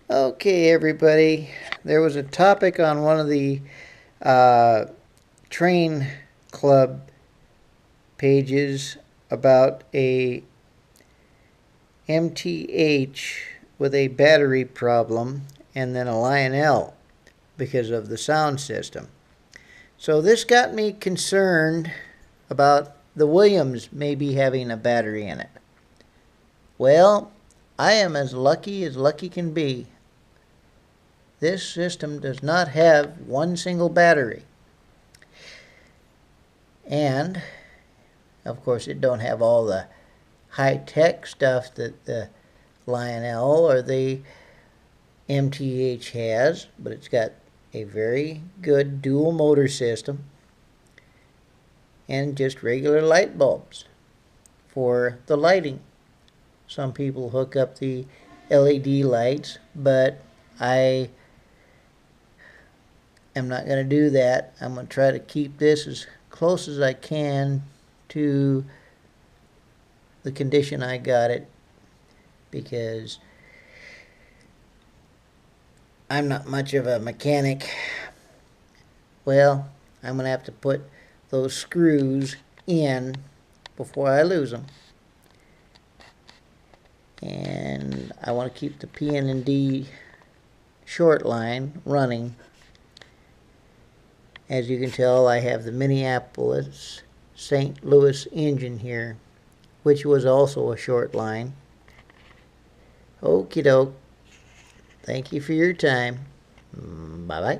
Okay, everybody. There was a topic on one of the uh, train club pages about a MTH with a battery problem and then a Lionel because of the sound system. So this got me concerned about the Williams maybe having a battery in it. Well, I am as lucky can be. This system does not have one single battery. And, of course, it don't have all the high-tech stuff that the Lionel or the MTH has, but it's got a very good dual motor system and just regular light bulbs for the lighting. Some people hook up the LED lights, but I am not going to do that. I'm going to try to keep this as close as I can to the condition I got it, because I'm not much of a mechanic. Well, I'm going to have to put those screws in before I lose them. And I want to keep the PN&D short line running. As you can tell, I have the Minneapolis St. Louis engine here, which was also a short line. Okie doke. Thank you for your time. Bye-bye.